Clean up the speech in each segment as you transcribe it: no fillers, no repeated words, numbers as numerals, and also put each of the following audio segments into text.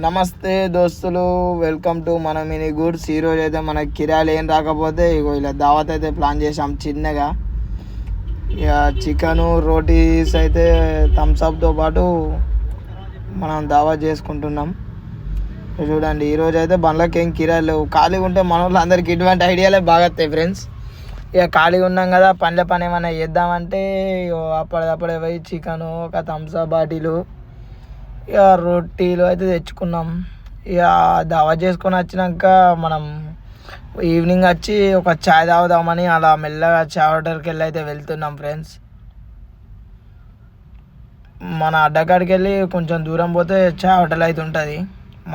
నమస్తే దోస్తులు, welcome to మన మినీ గుడ్స్. ఈరోజు అయితే మనకి కిరాయిలు ఏం రాకపోతే ఇగో ఇలా దావత్ అయితే ప్లాన్ చేసాం చిన్నగా. ఇక చికెను రోటీస్ అయితే థమ్స్అప్తో పాటు మనం దావత్ చేసుకుంటున్నాం. చూడండి, ఈరోజు అయితే బండ్లకి ఏం కిరాయిలు లేవు. ఖాళీగా ఉంటే మన వాళ్ళు అందరికి ఇటువంటి ఐడియాలే బాగా వస్తాయి ఫ్రెండ్స్. ఇక ఖాళీగా ఉన్నాం కదా, పని ఏమైనా చేద్దామంటే అప్పటిదప్పుడే పోయి చికెను, ఒక థమ్స్అప్ బాటిలు, ఇక రొట్టెలు అయితే తెచ్చుకున్నాం. ఇక దావత్ చేసుకొని వచ్చినాక మనం ఈవినింగ్ వచ్చి ఒక చాయ్ తాగుదామని అలా మెల్లగా చాయ్ హోటల్కి వెళ్ళి అయితే వెళ్తున్నాం ఫ్రెండ్స్. మన అడ్డకాడికి వెళ్ళి కొంచెం దూరం పోతే చాయ్ హోటల్ అయితే ఉంటుంది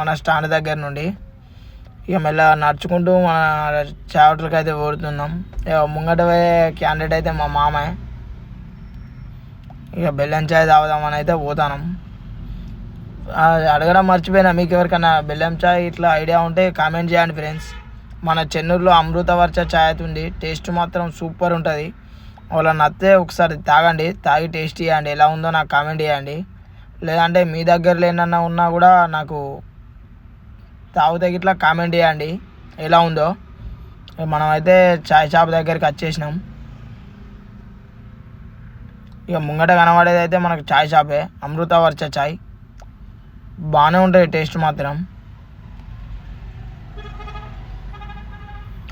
మన స్టాండ్ దగ్గర నుండి. ఇక మెల్లగా నడుచుకుంటూ మన చాయ్ హోటల్కి అయితే పోతున్నాం. ఇక ముంగట పోయే క్యాండిడేట్ అయితే మా మామయ్య. ఇక బెల్లం చాయ్ తాగుదామని అయితే పోతాం. అడగడం మర్చిపోయినా, మీకు ఎవరికైనా బెల్లం చాయ్ ఇట్లా ఐడియా ఉంటే కామెంట్ చేయండి ఫ్రెండ్స్. మన చెన్నూరులో అమృతవర్ష చాయ్ అయితే ఉంది, టేస్ట్ మాత్రం సూపర్ ఉంటుంది. వాళ్ళ నచ్చితే ఒకసారి తాగండి, తాగి టేస్ట్ చేయండి, ఎలా ఉందో నాకు కామెంట్ చేయండి. లేదంటే మీ దగ్గరలో ఏమన్నా ఉన్నా కూడా నాకు తాగితే ఇట్లా కామెంట్ చేయండి ఎలా ఉందో. మనమైతే చాయ్ షాప్ దగ్గరికి వచ్చేసినాం. ఇక ముంగట కనబడేది అయితే మనకు చాయ్ షాపే, అమృతవర్ష చాయ్. బాగానే ఉంటుంది టేస్ట్ మాత్రం.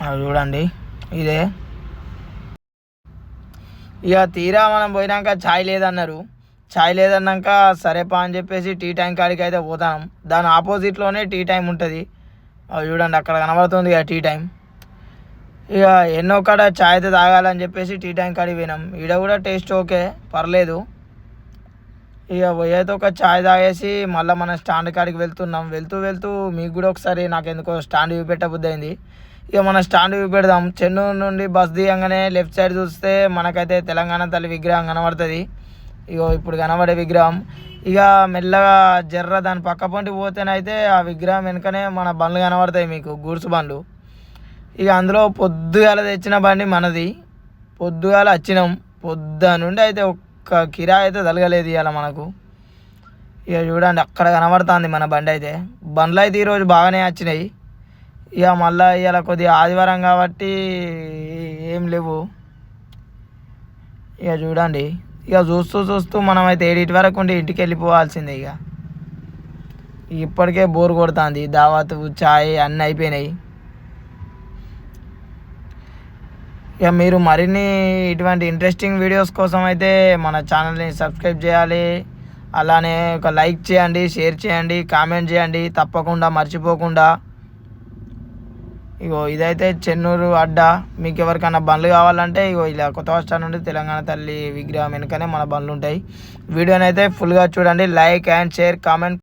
అది చూడండి, ఇదే. ఇక తీరా మనం పోయినాక ఛాయ్ లేదన్నారు. ఛాయ్ లేదన్నాక సరేపా అని చెప్పేసి టీ టైం కాడికి అయితే పోతాం. దాని ఆపోజిట్లోనే టీ టైం ఉంటుంది. అది చూడండి, అక్కడ కనబడుతుంది ఇక టీ టైం. ఇక ఎన్నో కాడ ఛాయ్ అయితే తాగాలని చెప్పేసి టీ టైం కాడికి పోయినాం. ఈడ కూడా టేస్ట్ ఓకే, పర్లేదు. ఇక పోయేది ఒక ఛాయ్ తాగేసి మళ్ళీ మన స్టాండ్ కాడికి వెళ్తున్నాం. వెళ్తూ మీకు కూడా ఒకసారి నాకు ఎందుకో స్టాండ్ చూపెట్టబుద్ధి అయింది. ఇక మన స్టాండ్ చూపెడదాం. చెన్నూరు నుండి బస్ దిగంగానే లెఫ్ట్ సైడ్ చూస్తే మనకైతే తెలంగాణ తల్లి విగ్రహం కనబడుతుంది. ఇగో ఇప్పుడు కనబడే విగ్రహం. ఇక మెల్లగా జర్ర దాని పక్క పొంటి పోతేనైతే ఆ విగ్రహం వెనుకనే మన బండ్లు కనబడతాయి మీకు, గూడ్స్ బండ్లు. ఇక అందులో పొద్దుగాల తెచ్చిన బండి మనది. పొద్దుగాల వచ్చినాం, పొద్దు నుండి అయితే ఒక్క కిరాయి అయితే తలగలేదు ఇవాళ మనకు. ఇక చూడండి, అక్కడ కనబడుతుంది మన బండి అయితే. బండ్లు అయితే ఈరోజు బాగానే వచ్చినాయి. ఇక మళ్ళీ ఇవాళ కొద్దిగా ఆదివారం కాబట్టి ఏం లేవు. ఇక చూడండి, ఇక చూస్తూ మనమైతే 7 వరకు ఉండి ఇంటికి వెళ్ళిపోవాల్సిందే. ఇక ఇప్పటికే బోర్ కొడుతుంది, దావత్ చాయ్ అన్నీ అయిపోయినాయి. ఇక మీరు మరిన్ని ఇటువంటి ఇంట్రెస్టింగ్ వీడియోస్ కోసం అయితే మన ఛానల్ని సబ్స్క్రైబ్ చేయాలి. అలానే ఒక లైక్ చేయండి, షేర్ చేయండి, కామెంట్ చేయండి తప్పకుండా మర్చిపోకుండా. ఇగో ఇదైతే చెన్నూరు అడ్డా. మీకు ఎవరికైనా బండ్లు కావాలంటే ఇగో ఇలా కొత్త బస్ స్టాండ్ నుండి తెలంగాణ తల్లి విగ్రహం వెనుకనే మన బండ్లు ఉంటాయి. వీడియోని అయితే ఫుల్గా చూడండి, లైక్ అండ్ షేర్ కామెంట్.